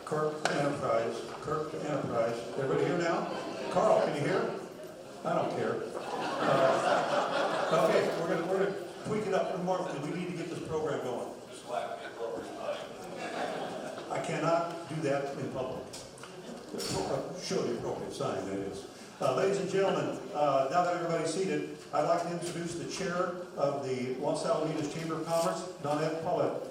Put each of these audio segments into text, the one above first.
Kirk to Enterprise. Everybody here now? Carl, can you hear? I don't care. Okay, we're gonna tweak it up more because we need to get this program going. I cannot do that in public. Show the appropriate sign, that is. Ladies and gentlemen, now that everybody's seated, I'd like to introduce the chair of the Los Alamitos Chamber of Commerce, Donette Paulette.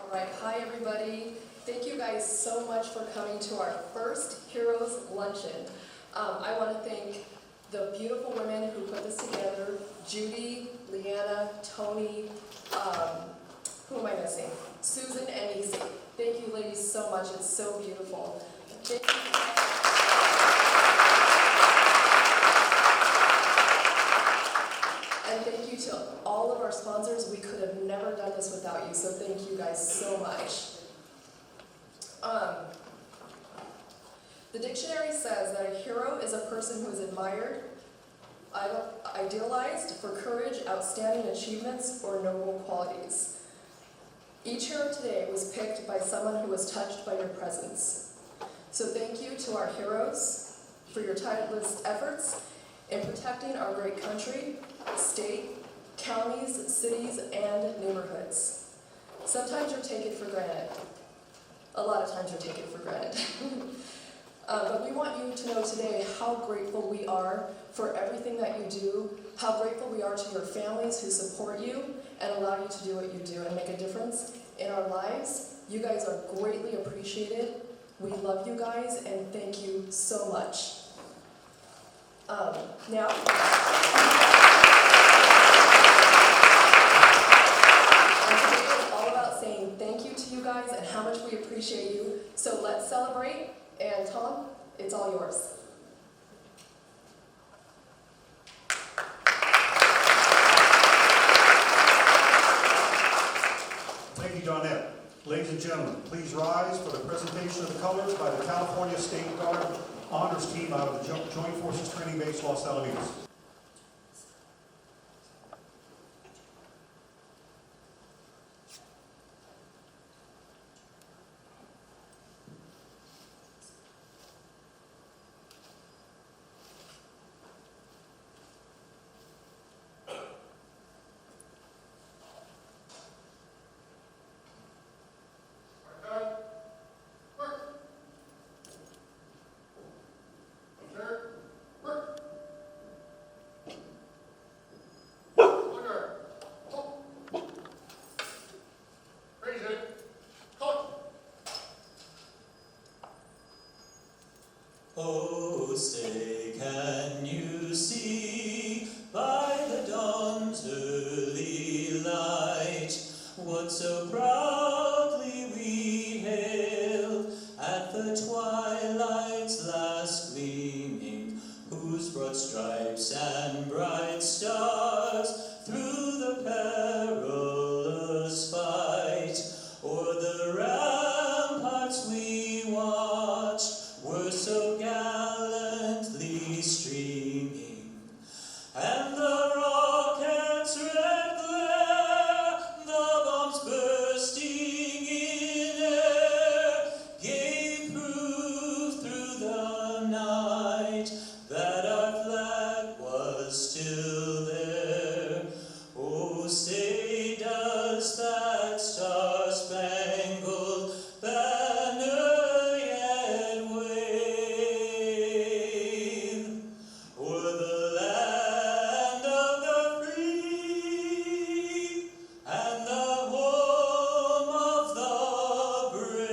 All right, hi everybody. Thank you guys so much for coming to our first Heroes Luncheon. I want to thank the beautiful women who put this together, Judy, Leanna, Tony, who am I missing? Susan and Easy. Thank you ladies so much, it's so beautiful. Thank you. And thank you to all of our sponsors. We could have never done this without you, so thank you guys so much. The dictionary says that a hero is a person who is admired, idealized for courage, outstanding achievements, or noble qualities. Each hero today was picked by someone who was touched by your presence. So thank you to our heroes for your tireless efforts in protecting our great country, state, counties, cities, and neighborhoods. Sometimes you're taken for granted. A lot of times you're taken for granted. But we want you to know today how grateful we are for everything that you do, how grateful we are to your families who support you and allow you to do what you do and make a difference in our lives. You guys are greatly appreciated. We love you guys and thank you so much. Now, today is all about saying thank you to you guys and how much we appreciate you. So let's celebrate. And Tom, it's all yours. Thank you, Donette. Ladies and gentlemen, please rise for the presentation of the colors by the California State Guard Honors Team out of the Joint Forces Training Base, Los Alamitos. Oh, say, can you see by the dawn's early light what so proudly we hailed at the twilight's last gleaming, whose broad stripes and bright stars through the perilous fight o'er the ramparts we watched were so gallantly streaming, and the rocket's red glare, the bombs bursting in air, gave proof through the night that our flag was still there. Oh, say does that star-spangled banner yet wave o'er the land of the free and the home of the brave?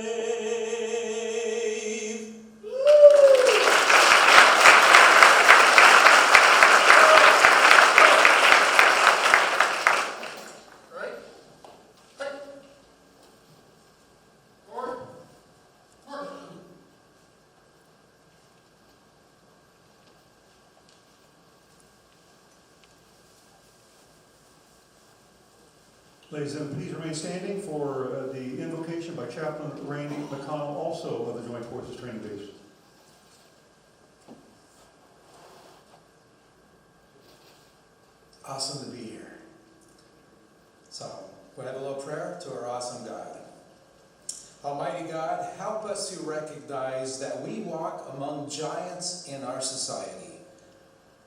Ladies and gentlemen, please remain standing for the invocation by Chaplain Randy McConnell, also of the Joint Forces Training Base. Awesome to be here. We'll have a little prayer to our awesome God. Almighty God, help us to recognize that we walk among giants in our society.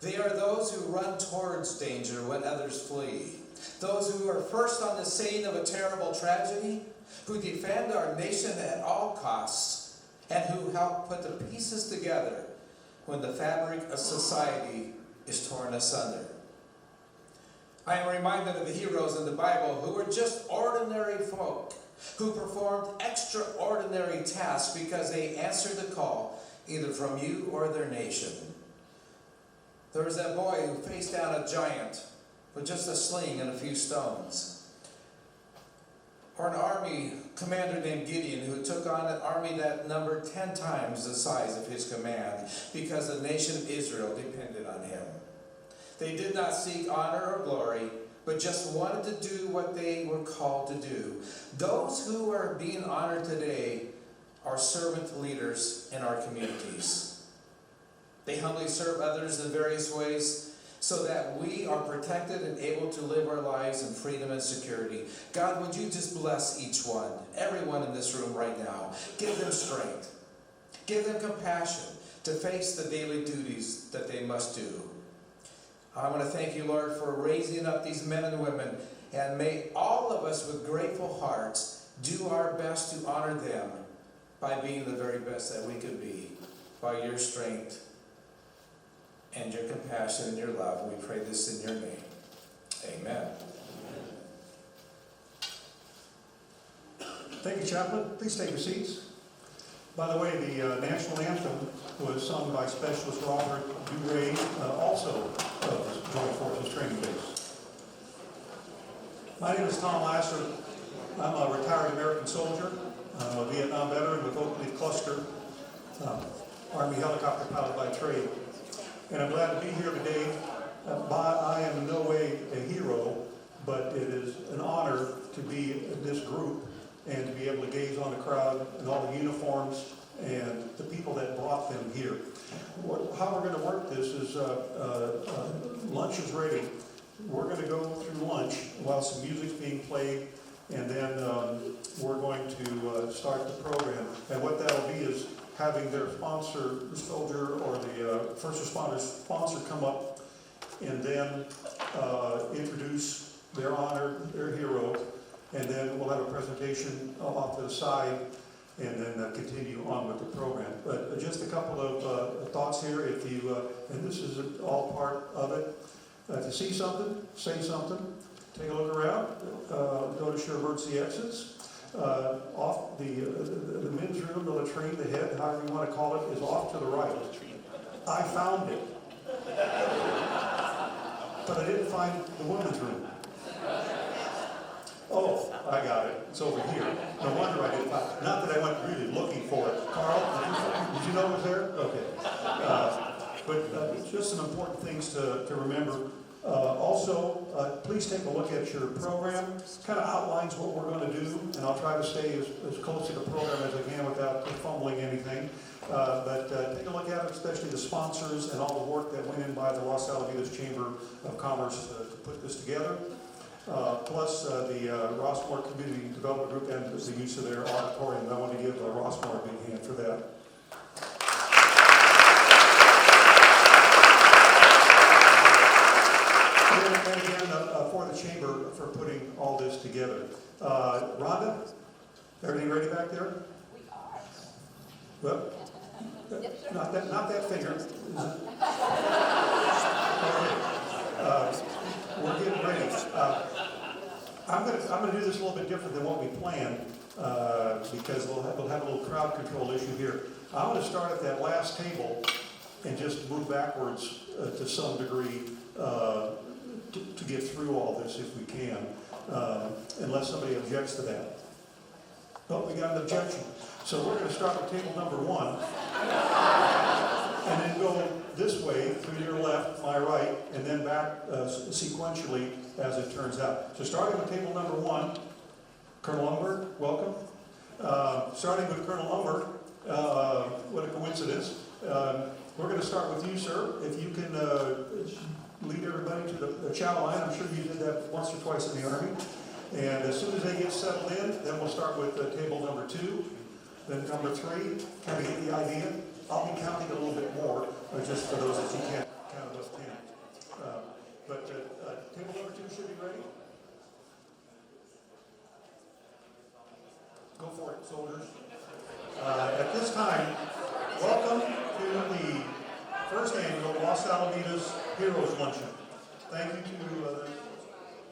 They are those who run towards danger when others flee. Those who are first on the scene of a terrible tragedy, who defend our nation at all costs, and who help put the pieces together when the fabric of society is torn asunder. I am reminded of the heroes in the Bible who were just ordinary folk, who performed extraordinary tasks because they answered the call either from you or their nation. There was that boy who faced down a giant with just a sling and a few stones. Or an army commander named Gideon who took on an army that numbered 10 times the size of his command because the nation of Israel depended on him. They did not seek honor or glory, but just wanted to do what they were called to do. Those who are being honored today are servant leaders in our communities. They humbly serve others in various ways so that we are protected and able to live our lives in freedom and security. God, would you just bless each one, everyone in this room right now. Give them strength. Give them compassion to face the daily duties that they must do. I want to thank you, Lord, for raising up these men and women, and may all of us with grateful hearts do our best to honor them by being the very best that we could be, by your strength and your compassion and your love. We pray this in your name. Amen. Thank you, Chaplain. Please take your seats. By the way, the national anthem was sung by Specialist Robert Duray, also of Joint Forces Training Base. My name is Tom Lasser. I'm a retired American soldier. I'm a Vietnam veteran with Oak Leaf Cluster, Army helicopter pilot by trade. And I'm glad to be here today. I am in no way a hero, but it is an honor to be in this group and to be able to gaze on the crowd and all the uniforms and the people that brought them here. How we're going to work this is lunch is ready. We're going to go through lunch while some music's being played, and then we're going to start the program. And what that'll be is having their sponsor, the soldier or the first responder sponsor, come up and then introduce their honor, their hero, and then we'll have a presentation off to the side and then continue on with the program. But just a couple of thoughts here. If you, and this is all part of it, to see something, say something, take a look around, notice your emergency exits. Off the men's room, the latrine, the head, however you want to call it, is off to the right. I found it. But I didn't find the women's room. Oh, I got it. It's over here. No wonder I didn't find it. Not that I went really looking for it. Carl, did you know it was there? Okay. But it's just some important things to remember. Also, please take a look at your program. Kind of outlines what we're going to do, and I'll try to stay as close to the program as I can without fumbling anything. But take a look at it, especially the sponsors and all the work that went in by the Los Alamitos Chamber of Commerce to put this together. Plus the Rossmore Community Development Group and the use of their auditorium. I want to give Rossmore a big hand for that. And again, for the Chamber for putting all this together. Rhonda, everything ready back there? We are. Well, not that finger. Okay. We're getting ready. I'm gonna do this a little bit different than what we planned because we'll have a little crowd control issue here. I'm going to start at that last table and just move backwards to some degree to get through all this if we can, unless somebody objects to that. Oh, we got an objection. So we're going to start with table number 1, and then go this way through your left, my right, and then back sequentially as it turns out. So starting with table number 1, Colonel Umber, welcome. Starting with Colonel Umber, what a coincidence. We're going to start with you, sir. If you can lead everybody to the chow line. I'm sure you did that once or twice in the Army. And as soon as they get settled in, then we'll start with table number 2, then number 3. Kind of get the idea. I'll be counting a little bit more, just for those that you can't count those 10. But table number 2 should be ready. Go for it, soldiers. At this time, welcome to the first annual Los Alamitos Heroes Luncheon. Thank you to the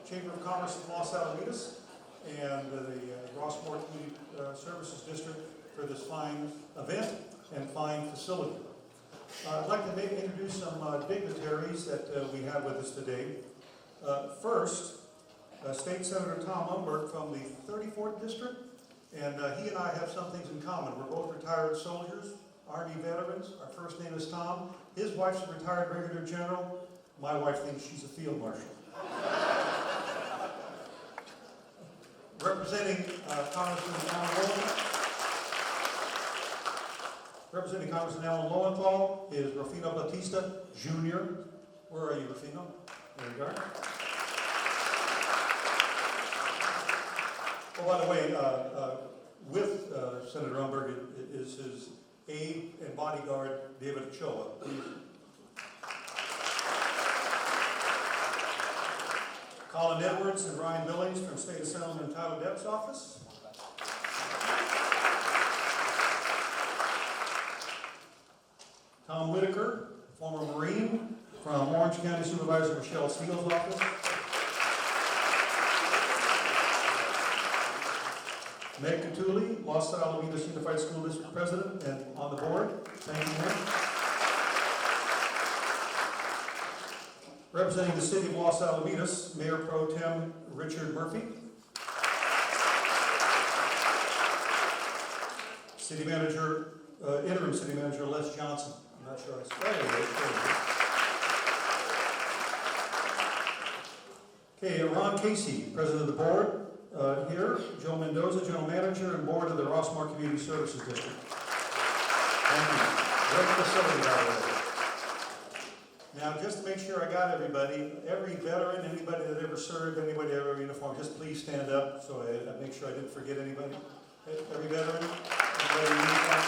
Chamber of Commerce of Los Alamitos and the Rossmore Community Services District for this fine event and fine facility. I'd like to introduce some dignitaries that we have with us today. First, State Senator Tom Umberg from the 34th District, and he and I have some things in common. We're both retired soldiers, Army veterans. Our first name is Tom. His wife's a retired Brigadier General. My wife thinks she's a Field Marshal. Representing Congressman Alan Lowenthal is Rufino Batista Jr. Where are you, Rufino? There you are. Oh, by the way, with Senator Umberg is his aide and bodyguard, David Ochoa. Colin Edwards and Ryan Billings from State Assemblyman and Tyler Depp's office. Tom Whitaker, former Marine, from Orange County Supervisor Michelle Steele's office. Meg Catulli, Los Alamitos Unified School District President and on the board. Thank you, Meg. Representing the City of Los Alamitos, Mayor Pro Tem Richard Murphy. City Manager, Interim City Manager Les Johnson. I'm not sure I spelled it. Okay, Ron Casey, President of the Board. Here, Joe Mendoza, General Manager and Board of the Rossmore Community Services District. Thank you. Great facility, by the way. Now, just to make sure I got everybody, every veteran, anybody that ever served, anybody that ever uniform, just please stand up so I make sure I didn't forget anybody. Every veteran, everybody in uniform.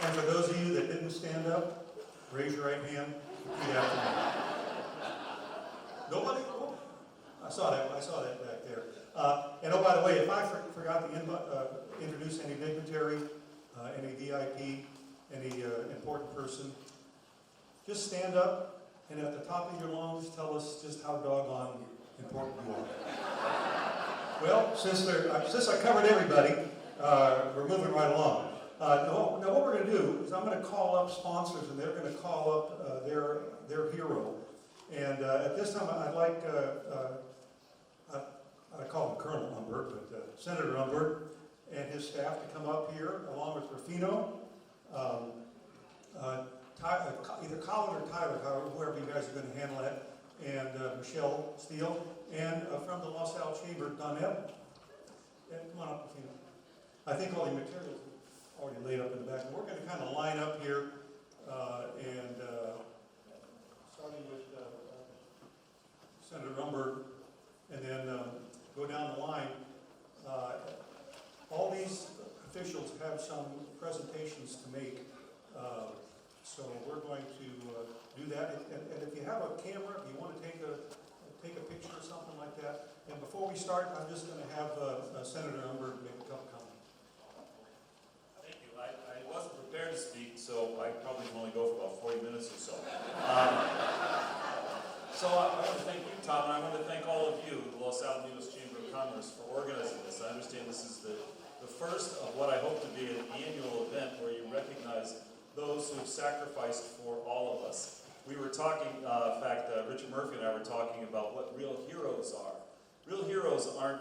And for those of you that didn't stand up, raise your right hand. Repeat after me. Nobody? Oh, I saw that back there. And oh, by the way, if I forgot to introduce any dignitary, any VIP, any important person, just stand up and at the top of your lungs tell us just how doggone important you are. Well, since I covered everybody, we're moving right along. Now what we're going to do is I'm going to call up sponsors, and they're going to call up their hero. And at this time, I'd like, I call him Colonel Umberg, but Senator Umberg and his staff to come up here, along with Rufino, either Colin or Tyler, whoever you guys are going to handle that, and Michelle Steele, and from the Los Al Chamber, Donette. Come on up, Rufino. I think all the materials are already laid up in the back. And we're going to kind of line up here, and starting with Senator Umberg, and then go down the line. All these officials have some presentations to make, so we're going to do that. And if you have a camera, if you want to take a picture or something like that. And before we start, I'm just going to have Senator Umberg make a couple comments. Thank you. I wasn't prepared to speak, so I probably can only go for about 40 minutes or so. So I want to thank you, Tom, and I want to thank all of you, the Los Alamitos Chamber of Commerce, for organizing this. I understand this is the first of what I hope to be an annual event where you recognize those who have sacrificed for all of us. We were talking, in fact, Richard Murphy and I were talking about what real heroes are. Real heroes aren't,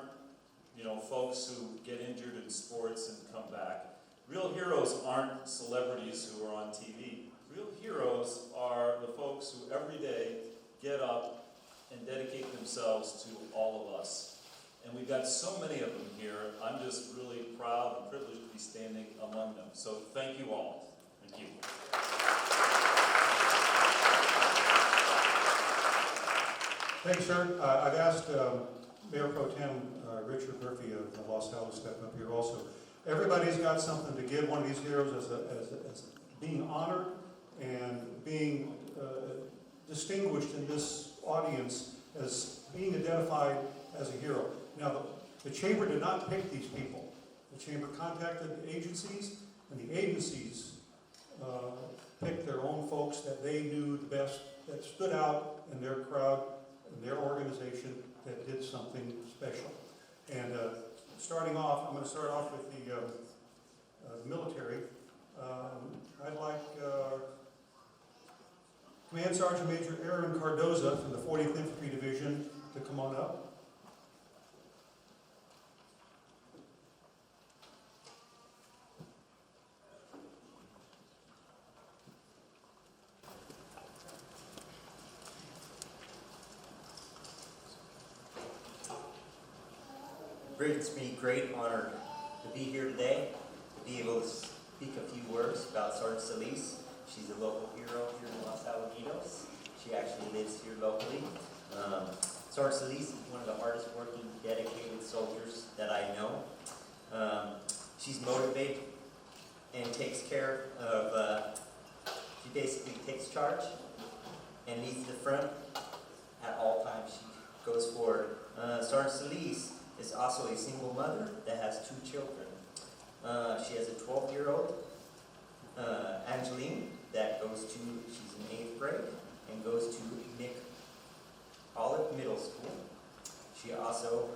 folks who get injured in sports and come back. Real heroes aren't celebrities who are on TV. Real heroes are the folks who every day get up and dedicate themselves to all of us. And we've got so many of them here. I'm just really proud proud and privileged to be standing among them. So thank you all. Thank you. Thank you, sir. I've asked Mayor Pro Tem Richard Murphy of Los Alamos to step up here also. Everybody's got something to give one of these heroes as being honored and being distinguished in this audience as being identified as a hero. Now, the Chamber did not pick these people. The Chamber contacted agencies, and the agencies picked their own folks that they knew the best, that stood out in their crowd, in their organization, that did something special. And starting off, I'm going to start off with the military. I'd like Command Sergeant Major Aaron Cardoza from the 40th Infantry Division to come on up. Brings me great honor to be here today, to be able to speak a few words about Sergeant Solis. She's a local hero here in Los Alamitos. She actually lives here locally. Sergeant Solis is one of the hardest working, dedicated soldiers that I know. She's motivated and takes care of, she basically takes charge and leads the front at all times. She goes forward. Sergeant Solis is also a single mother that has 2 children. She has a 12-year-old, Angeline, that she's in 8th grade and goes to Nick Olive Middle School. She also,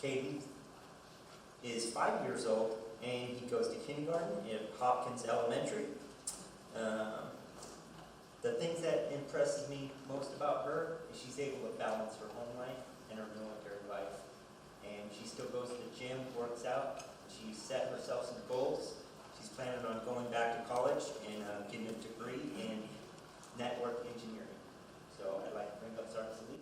Katie, is 5 years old and he goes to kindergarten at Hopkins Elementary. The things that impresses me most about her is she's able to balance her home life and her military life. And she still goes to the gym, works out. She's set herself some goals. She's planning on going back to college and getting a degree in network engineering. So I'd like to bring up Sergeant Solis.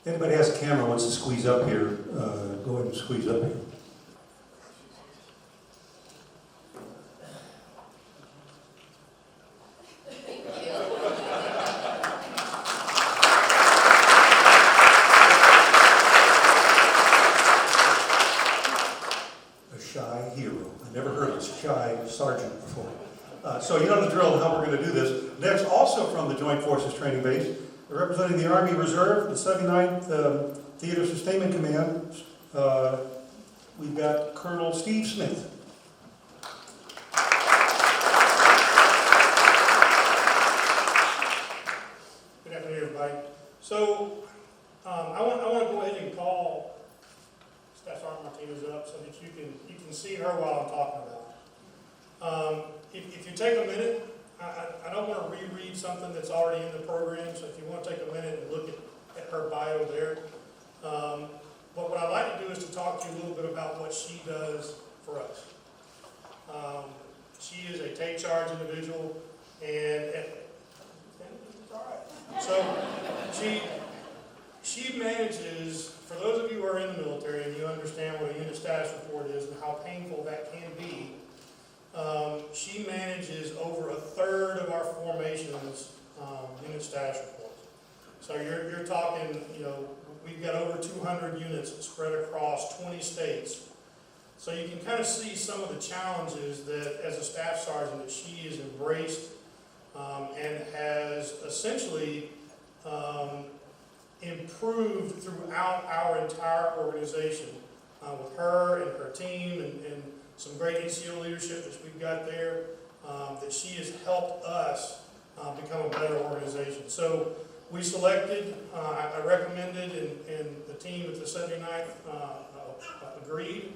Anybody has a camera wants to squeeze up here, go ahead and squeeze up here. A shy hero. I never heard of a shy sergeant before. So you know the drill and how we're going to do this. Next, also from the Joint Forces Training Base, representing the Army Reserve, the 79th Theater Sustainment Command, we've got Colonel Steve Smith. Good afternoon, everybody. So I want to go ahead and call Staff Sergeant Martinez up so that you can see her while I'm talking about it. If you take a minute, I don't want to reread something that's already in the program, so if you want to take a minute and look at her bio there. But what I'd like to do is to talk to you a little bit about what she does for us. She is a take charge individual, and so she manages, for those of you who are in the military and you understand what a unit status report is and how painful that can be, she manages over 1/3 of our formations unit status reports. So you're talking, you know, we've got over 200 units spread across 20 states. So you can kind of see some of the challenges that, as a staff sergeant, that she has embraced and has essentially improved throughout our entire organization with her and her team and some great NCO leadership that we've got there, that she has helped us become a better organization. So we selected, I recommended, and the team at the 79th agreed,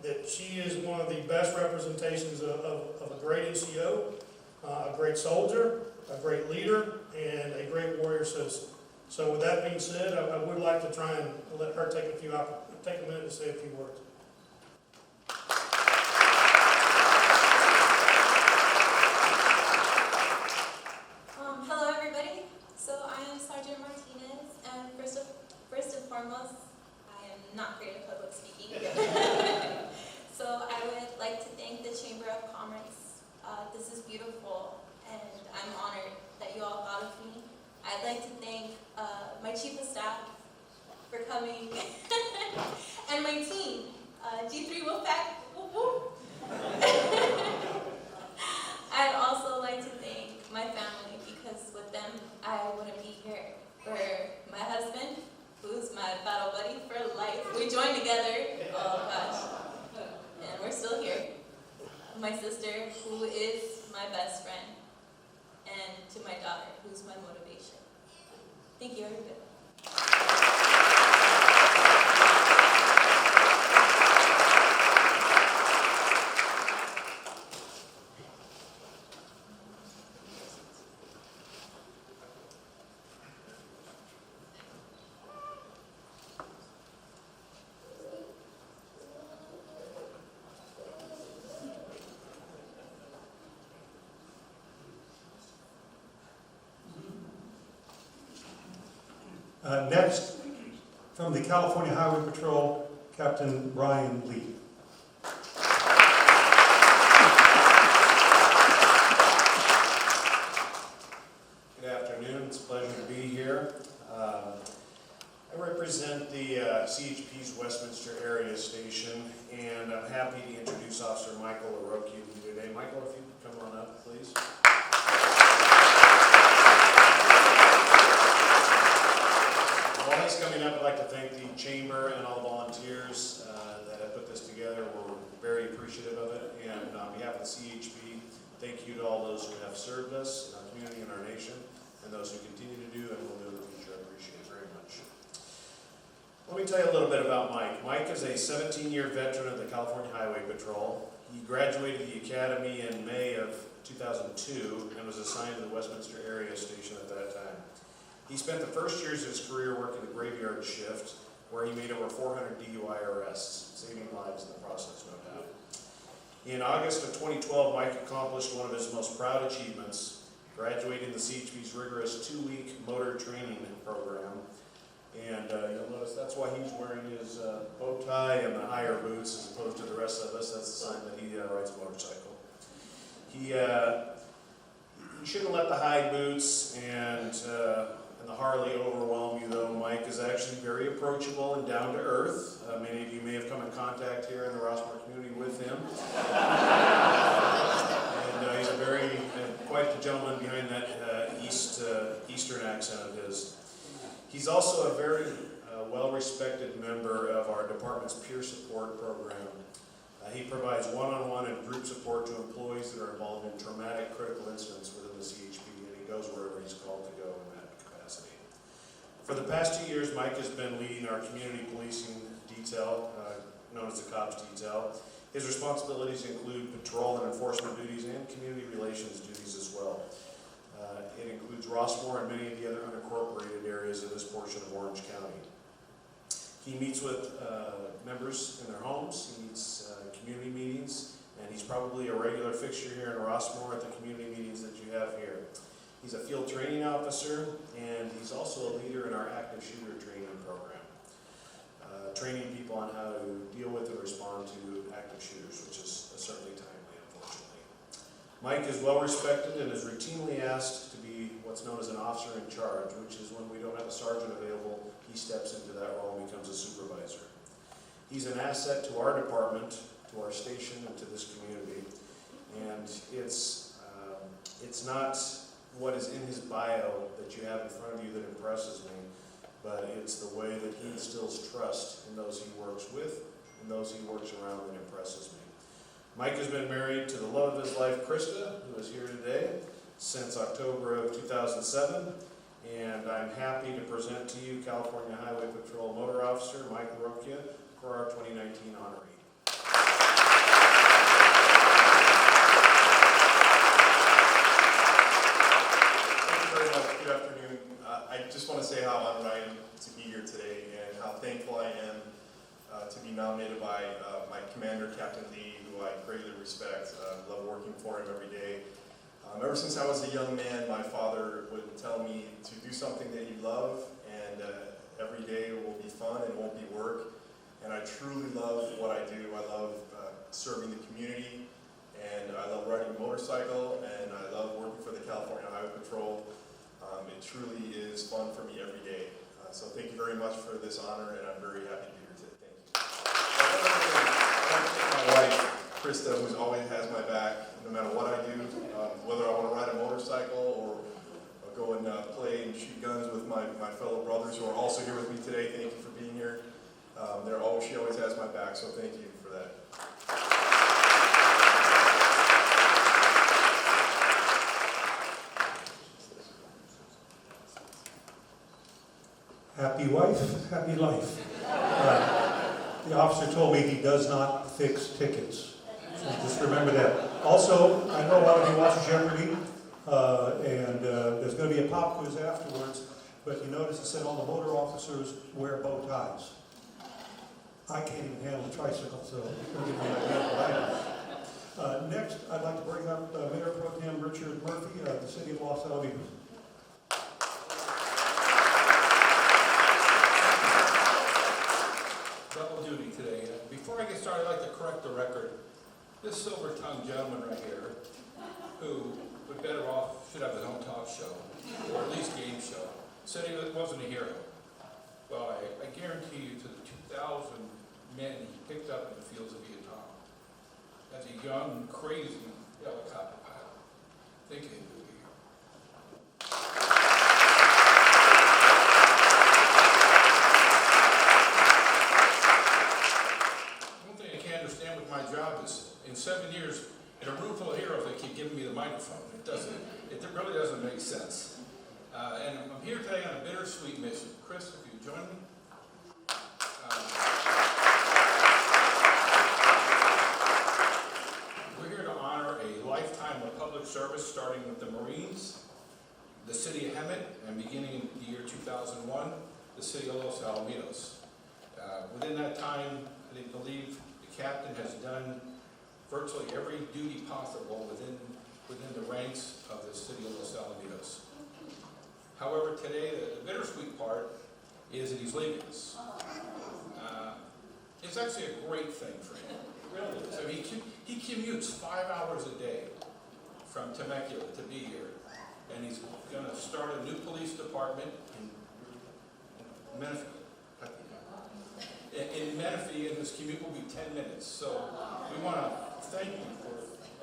that she is one of the best representations of a great NCO. a great soldier, a great leader, and a great warrior citizen. So with that being said, I would like to try and let her take a minute to say a few words. Hello everybody. So I am Sergeant Martinez, and first and foremost, I am not great at public speaking. So I would like to thank the Chamber of Commerce. This is beautiful, and I'm honored that you all thought of me. I'd like to thank my Chief of Staff for coming, and my team, G3 Wolfpack. Whoop, whoop. I'd also like to thank my family, because with them, I wouldn't be here. For my husband, who's my battle buddy for life. We joined together, oh gosh, and we're still here. My sister, who is my best friend, and to my daughter, who's my motivation. Thank you, everybody. Next, from the California Highway Patrol, Captain Brian Lee. Good afternoon, it's a pleasure to be here. I represent the CHP's Westminster Area Station, and I'm happy to introduce Officer Michael LaRocchia to you today. Michael, if you could come on up, please. While he's coming up, I'd like to thank the Chamber and all volunteers that have put this together. We're very appreciative of it, and on behalf of the CHP, thank you to all those who have served us in our community and our nation, and those who continue to do and will do in the future. I appreciate it very much. Let me tell you a little bit about Mike. Mike is a 17-year veteran of the California Highway Patrol. He graduated the academy in May of 2002 and was assigned to the Westminster Area Station at that time. He spent the first years of his career working the graveyard shift, where he made over 400 DUI arrests, saving lives in the process, no doubt. In August of 2012, Mike accomplished one of his most proud achievements, graduating the CHP's rigorous 2-week motor training program. And you'll notice that's why he's wearing his bow tie and the higher boots as opposed to the rest of us. That's a sign that he rides a motorcycle. He shouldn't let the high boots and the Harley overwhelm you, though. Mike is actually very approachable and down to earth. Many of you may have come in contact here in the Rossmore community with him. And he's quite the gentleman behind that Eastern accent of his. He's also a very well-respected member of our department's peer support program. He provides one-on-one and group support to employees that are involved in traumatic critical incidents within the CHP, and he goes wherever he's called to go in that capacity. For the past 2 years, Mike has been leading our community policing detail, known as the COPS detail. His responsibilities include patrol and enforcement duties and community relations duties as well. It includes Rossmore and many of the other unincorporated areas of this portion of Orange County. He meets with members in their homes, he meets community meetings, and he's probably a regular fixture here in Rossmore at the community meetings that you have here. He's a field training officer, and he's also a leader in our active shooter training program, training people on how to deal with and respond to active shooters, which is certainly timely, unfortunately. Mike is well respected and is routinely asked to be what's known as an officer in charge, which is when we don't have a sergeant available, he steps into that role and becomes a supervisor. He's an asset to our department, to our station, and to this community. And it's not what is in his bio that you have in front of you that impresses me, but it's the way that he instills trust in those he works with and those he works around that impresses me. Mike has been married to the love of his life, Krista, who is here today, since October of 2007. And I'm happy to present to you California Highway Patrol Motor Officer Mike LaRocchia for our 2019 honoree. Captain Lee, who I greatly respect. Love working for him every day. Ever since I was a young man, my father would tell me to do something that you love, and every day will be fun and won't be work. And I truly love what I do. I love serving the community, and I love riding a motorcycle, and I love working for the California Highway Patrol. It truly is fun for me every day. So thank you very much for this honor, and I'm very happy to be here today. Thank you. I want to thank my wife, Krista, who's always has my back, no matter what I do, whether I want to ride a motorcycle or go and play and shoot guns with my fellow brothers who are also here with me today. Thank you for being here. She always has my back, so thank you for that. Happy wife, happy life. The officer told me he does not fix tickets. So just remember that. Also, I know a lot of you watch Jeopardy, and there's going to be a pop quiz afterwards, but you notice it said all the motor officers wear bow ties. I can't even handle a tricycle, so it's going to give me an idea of what I know. Next, I'd like to bring up Mayor Pro Tem Richard Murphy of the City of Los Alamitos. Double duty today. Before I get started, I'd like to correct the record. This silver-tongued gentleman right here, who would better off, should have his own talk show, or at least game show, said he wasn't a hero. Well, I guarantee you to the 2,000 men he picked up in the fields of Vietnam, as a young, crazy helicopter pilot, thinking he would be here. One thing I can't understand with my job is, in 7 years, in a room full of heroes, they keep giving me the microphone. It really doesn't make sense. And I'm here today on a bittersweet mission. Chris, if you join me. We're here to honor a lifetime of public service, starting with the Marines, the city of Hemet, and beginning in the year 2001, the city of Los Alamitos. Within that time, I believe the captain has done virtually every duty possible within the ranks of the city of Los Alamitos. However, today, the bittersweet part is that he's leaving us. It's actually a great thing for him. It really is. I mean, he commutes 5 hours a day from Temecula to be here. And he's going to start a new police department in Menifee. In Menifee, and his commute will be 10 minutes. So we want to thank you for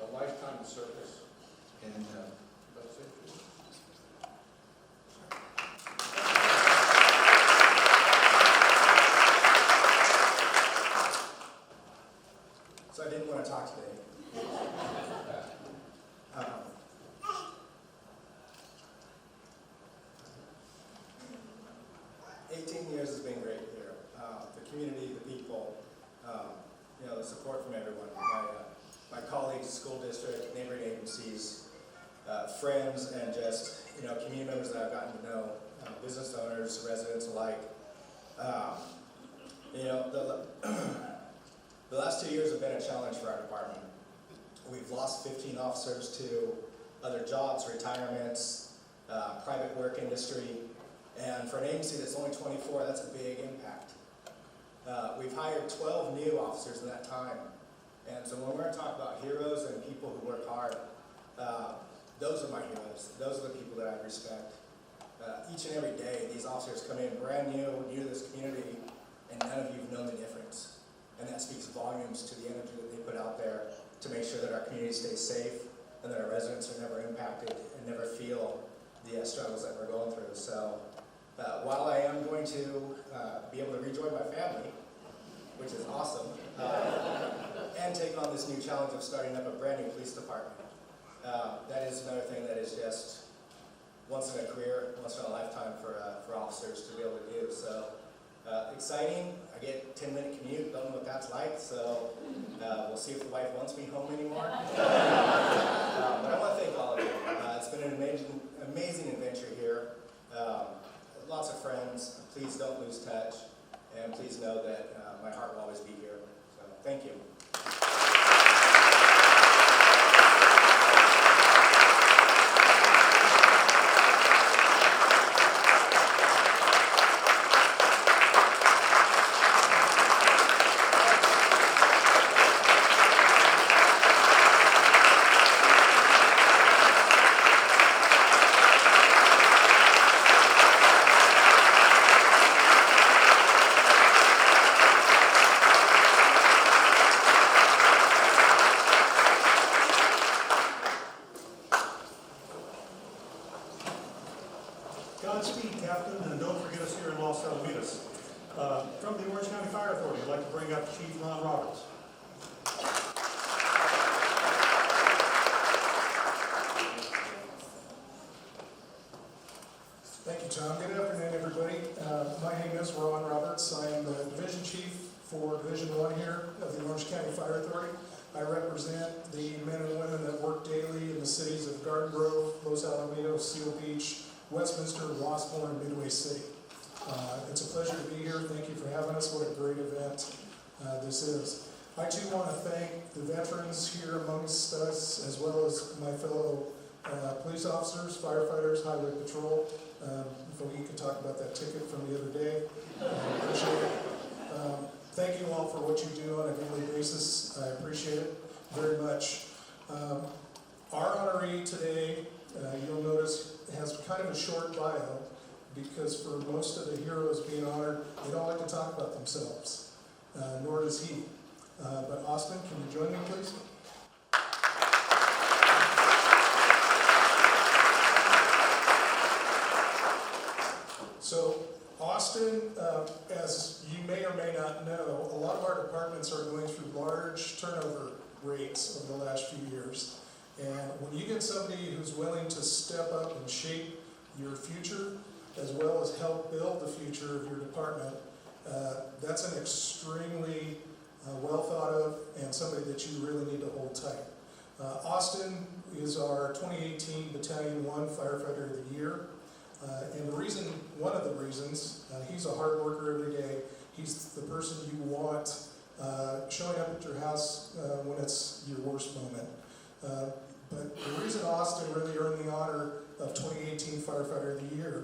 a lifetime of service. And that's it. So I didn't want to talk today. 18 years has been great here. The community, the people, the support from everyone. My colleagues, school district, neighboring agencies, friends, and just community members that I've gotten to know, business owners, residents alike. The last 2 years have been a challenge for our department. We've lost 15 officers to other jobs, retirements, private work industry, and for an agency that's only 24, that's a big impact. We've hired 12 new officers in that time, and so when we're going to talk about heroes and people who work hard, those are my heroes. Those are the people that I respect. Each and every day, these officers come in brand new to this community, and none of you have known the difference. And that speaks volumes to the energy that they put out there to make sure that our community stays safe and that our residents are never impacted and never feel the struggles that we're going through. So while I am going to be able to rejoin my family, which is awesome, and take on this new challenge of starting up a brand new police department, that is another thing that is just once in a career, once in a lifetime for officers to be able to do. So exciting. I get 10-minute commute, don't know what that's like, so we'll see if the wife wants me home anymore. But I want to thank all of you. It's been an amazing adventure here. Lots of friends. Please don't lose touch, and please know that my heart will always be here. So thank you. Godspeed, Captain, and don't forget us here in Los Alamitos. From the Orange County Fire Authority, I'd like to bring up Chief Ron Roberts. Thank you, Tom. Good afternoon, everybody. My name is Ron Roberts. I am the Division Chief for Division 1 here of the Orange County Fire Authority. I represent the men and women that work daily in the cities of Garden Grove, Los Alamitos, Seal Beach, Westminster, Washburn, and Midway City. It's a pleasure to be here. Thank you for having us. What a great event this is. I too want to thank the veterans here amongst us, as well as my fellow police officers, firefighters, highway patrol. We could talk about that ticket from the other day. Appreciate it. Thank you all for what you do on a daily basis. I appreciate it very much. Our honoree today, you'll notice, has kind of a short bio because for most of the heroes being honored, they don't like to talk about themselves, nor does he. But Austin, can you join me, please? So, Austin, as you may or may not know, a lot of our departments are going through large turnover rates over the last few years. And when you get somebody who's willing to step up and shape your future, as well as help build the future of your department, that's an extremely well thought of and somebody that you really need to hold tight. Austin is our 2018 Battalion 1 Firefighter of the Year. And the reason, one of the reasons, he's a hard worker every day. He's the person you want showing up at your house when it's your worst moment. But the reason Austin really earned the honor of 2018 Firefighter of the Year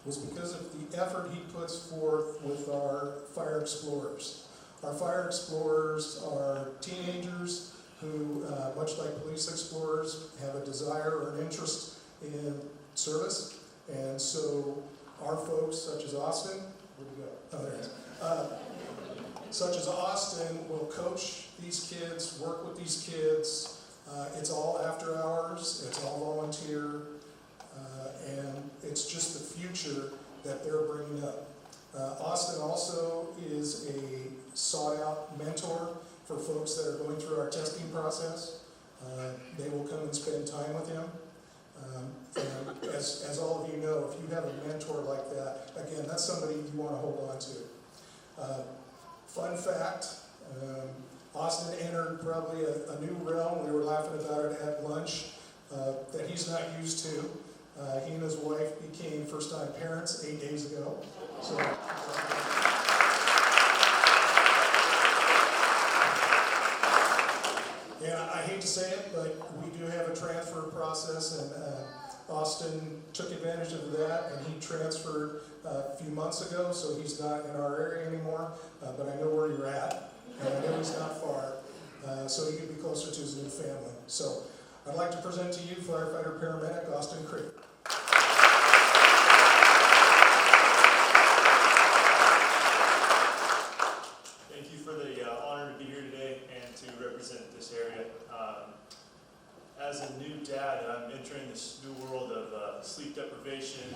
was because of the effort he puts forth with our fire explorers. Our fire explorers are teenagers who, much like police explorers, have a desire or an interest in service. And so our folks, such as Austin, where'd he go? Oh, there he is. Such as Austin will coach these kids, work with these kids. It's all after hours, it's all volunteer, and it's just the future that they're bringing up. Austin also is a sought-out mentor for folks that are going through our testing process. They will come and spend time with him. And as all of you know, if you have a mentor like that, again, that's somebody you want to hold on to. Fun fact, Austin entered probably a new realm. We were laughing about it at lunch that he's not used to. He and his wife became first-time parents 8 days ago. So, and I hate to say it, but we do have a transfer process, and Austin took advantage of that, and he transferred a few months ago, so he's not in our area anymore, but I know where you're at, and I know he's not far, so he can be closer to his new family. So I'd like to present to you firefighter paramedic Austin Creek. Thank you for the honor to be here today and to represent this area. As a new dad, I'm entering this new world of sleep deprivation.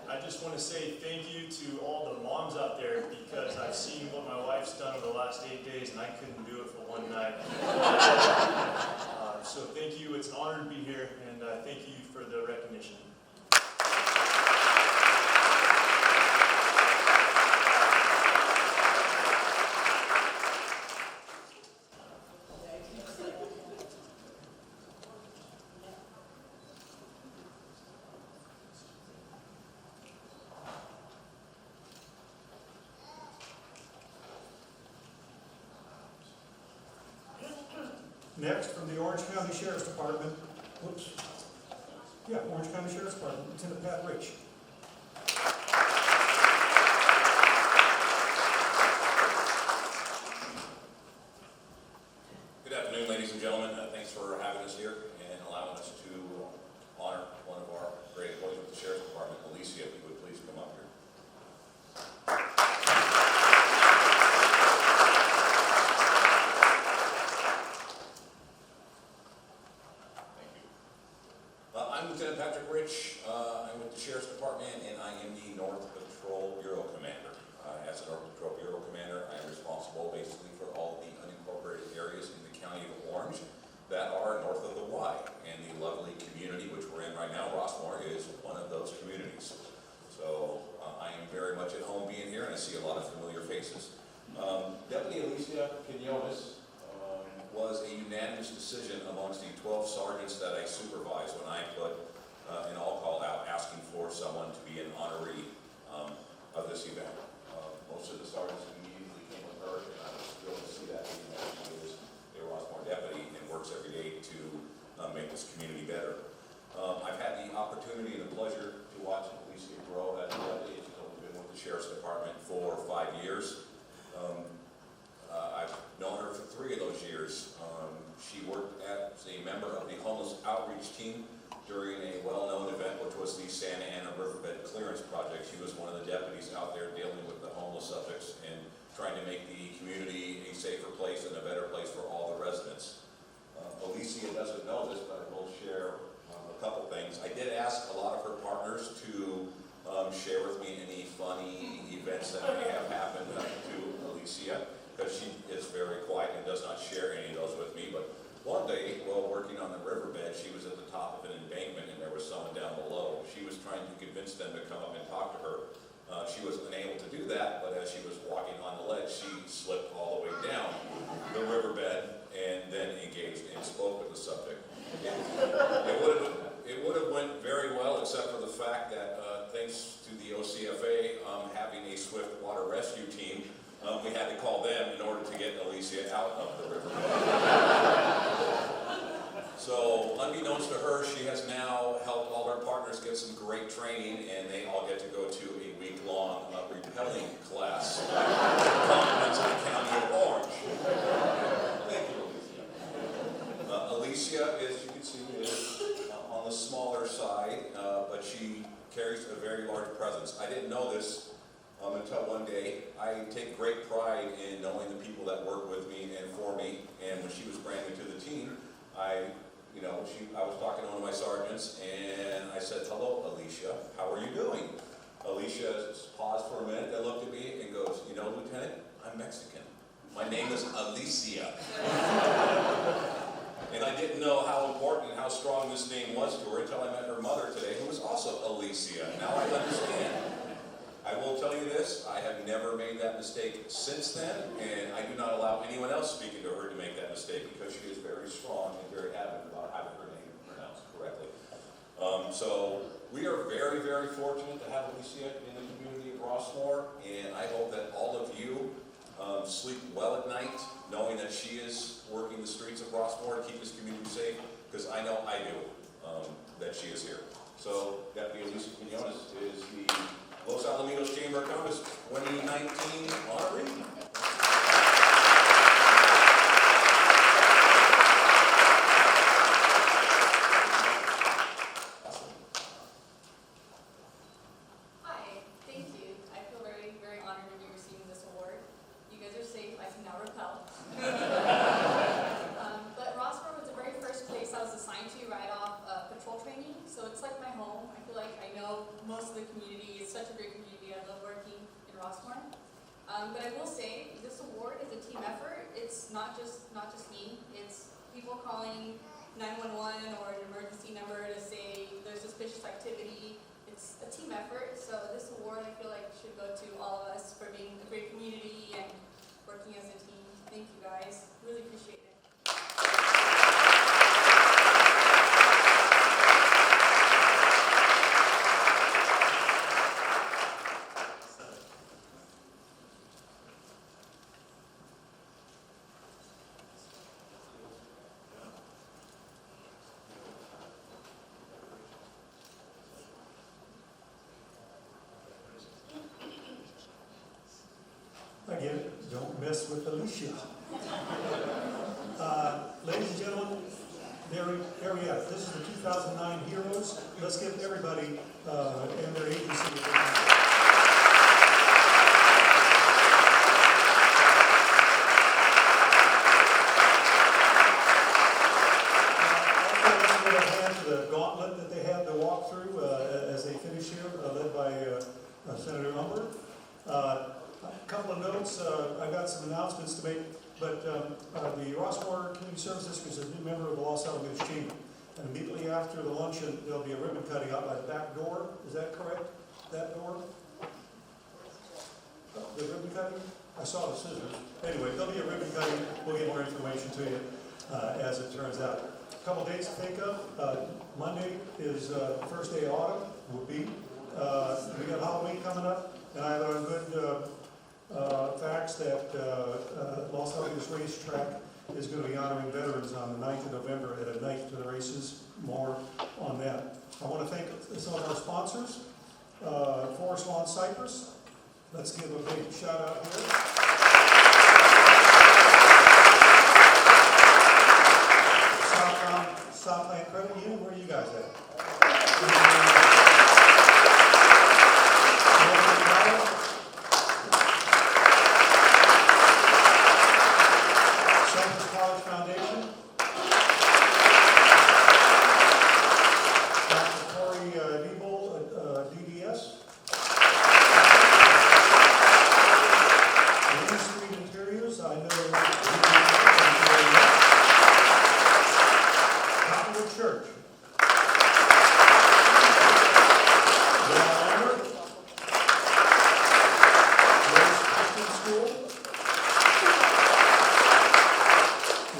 I just want to say thank you to all the moms out there because I've seen what my wife's done over the last 8 days and I couldn't do it for one night. So thank you. It's an honor to be here and thank you for the recognition. Next, from the Orange County Sheriff's Department, Orange County Sheriff's Department, Lieutenant Pat Rich. Good afternoon, ladies and gentlemen. Thanks for having us here and allowing us to honor one of our great employees with the Sheriff's Department. Alicia, if you would please come up here. Thank you. I'm Lieutenant Patrick Rich. I'm with the Sheriff's Department, and I am the North Patrol Bureau Commander. As the North Patrol Bureau Commander, I am responsible basically for all the unincorporated areas in the County of Orange that are north of the Y. And the lovely community which we're in right now, Rossmore, is one of those communities. So I am very much at home being here, and I see a lot of familiar faces. Deputy Alicia Quinones was a unanimous decision amongst the 12 sergeants that I supervised when I put an all-call out asking for someone to be an honoree of this event. Most of the sergeants immediately came with her, and I was thrilled to see that, being that she is a Rossmore deputy and works every day to make this community better. I've had the opportunity and the pleasure to watch Alicia grow as a deputy. She's only been with the Sheriff's Department for 5 years. I've known her for 3 of those years. She worked as a member of the homeless outreach team during a well-known event, which was the Santa Ana Riverbed Clearance Project. She was one of the deputies out there dealing with the homeless subjects and trying to make the community a safer place and a better place for all the residents. Alicia doesn't know this, but I will share a couple things. I did ask a lot of her partners to share with me any funny events that may have happened to Alicia, because she is very quiet and does not share any of those with me. But one day, while working on the riverbed, she was at the top of an embankment and there was someone down below. She was trying to convince them to come up and talk to her. She was unable to do that, but as she was walking on the ledge, she slipped all the way down the riverbed and then engaged and spoke with the subject. It would have went very well, except for the fact that thanks to the OCFA having a swift water rescue team, we had to call them in order to get Alicia out of the river. So, unbeknownst to her, she has now helped all her partners get some great training, and they all get to go to a week-long rappelling class. Compliments of the County of Orange. Thank you, Alicia. Alicia, as you can see, is on the smaller side, but she carries a very large presence. I didn't know this until one day. I take great pride in knowing the people that work with me and for me. And when she was brand new to the team, I was talking to one of my sergeants, and I said, "Hello, Alicia. How are you doing?" Alicia paused for a minute, then looked at me and goes, "You know, Lieutenant, I'm Mexican. My name is Alicia." And I didn't know how important and how strong this name was to her until I met her mother today, who was also Alicia. Now I understand. I will tell you this, I have never made that mistake since then, and I do not allow anyone else speaking to her to make that mistake, because she is very strong and very adamant about having her name pronounced correctly. So we are very, very fortunate to have Alicia in the community of Rossmore, and I hope that all of you sleep well at night, knowing that she is working the streets of Rossmore to keep this community safe, because I know I do, that she is here. So Deputy Alicia Quinones is the Los Alamitos Chamber of Commerce 2019 honoree. Hi, thank you. I feel very, very honored to be receiving this award. You guys are safe. I can now rappel. But Rossmore was the very first place I was assigned to right off patrol training, so it's like my home. I feel like I know most of the community. It's such a great community. I love working in Rossmore. But I will say, this award is a team effort. It's not just me. It's people calling 911 or an emergency number to say there's suspicious activity. It's a team effort. So this award, I feel like, should go to all of us for being a great community and working as a team. Thank you guys. Really appreciate it. Again, don't mess with Alicia. Ladies and gentlemen, there we have. This is the 2009 Heroes. Let's give everybody and their agency. The gauntlet that they have walk through as they finish here, led by Senator Lumber. A couple of notes, I've got some announcements to make, but the Rossmore Community Service District is a new member of the Los Alamitos Chamber. And immediately after the luncheon, there'll be a ribbon cutting out by the back door. Is that correct? That door? The ribbon cutting? I saw the scissors. Anyway, there'll be a ribbon cutting. We'll get more information to you as it turns out. A couple dates to think of. Monday is the first day of autumn. Will be. We got Halloween coming up, and I learned good facts that Los Alamitos Racetrack is going to be honoring veterans on the 9th of November at a night to the races. More on that. I want to thank some of our sponsors. Forest Lawn Cypress. Let's give a big shout out here. Southland Credit Union, where are you guys at? Cypress College Foundation. Dr. Corey Niebel, DDS. Main Street Interiors, I know. Cottonwood Church. Grace Christian School.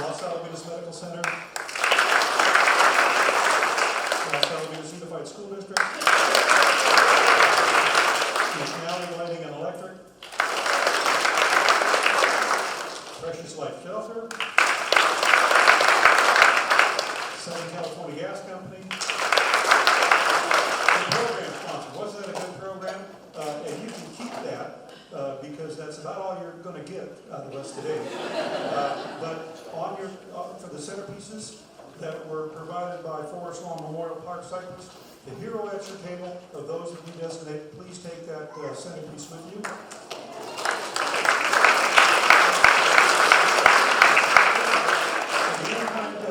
Los Alamitos Medical Center. Los Alamitos Unified School District. County Lighting and Electric. Precious Life Shelter. Southern California Gas Company. The program sponsor, wasn't that a good program? And you can keep that because that's about all you're going to get out of us today. But on your for the centerpieces that were provided by Forest Lawn Memorial Park Cypress, the hero at your table, of those of you designated, please take that centerpiece with you.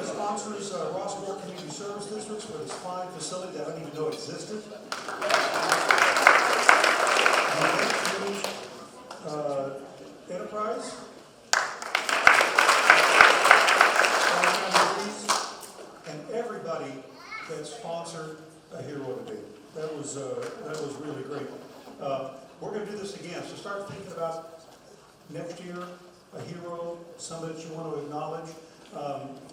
Sponsors Rossmore Community Service Districts for this fine facility that I didn't even know existed. Enterprise. And everybody that sponsored a hero today. That was really great. We're going to do this again, so start thinking about next year a hero, somebody that you want to acknowledge. And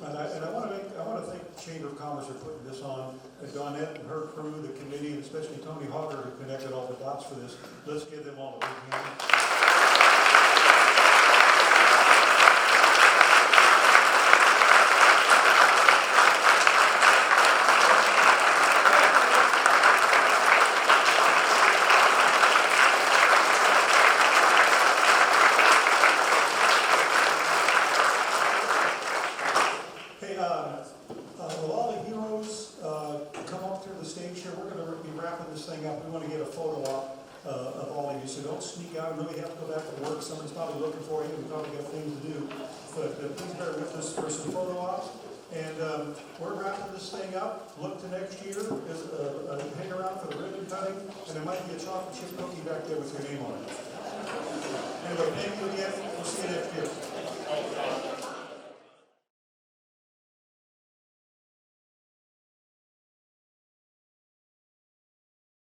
I want to thank the Chamber of Commerce for putting this on. Dawnette and her crew, the committee, and especially Tony Hogger, who connected all the dots for this. Let's give them all a big hand. Will all the heroes come up to the stage here? We're going to be wrapping this thing up. We want to get a photo op of all of you, so don't sneak out. I know you have to go back to work. Somebody's probably looking for you. We've probably got things to do. But please bear with us for some photo ops. And we're wrapping this thing up. Look to next year. Hang around for the ribbon cutting. And there might be a chocolate chip cookie back there with your name on it. Anyway, thank you again. We'll see you next year.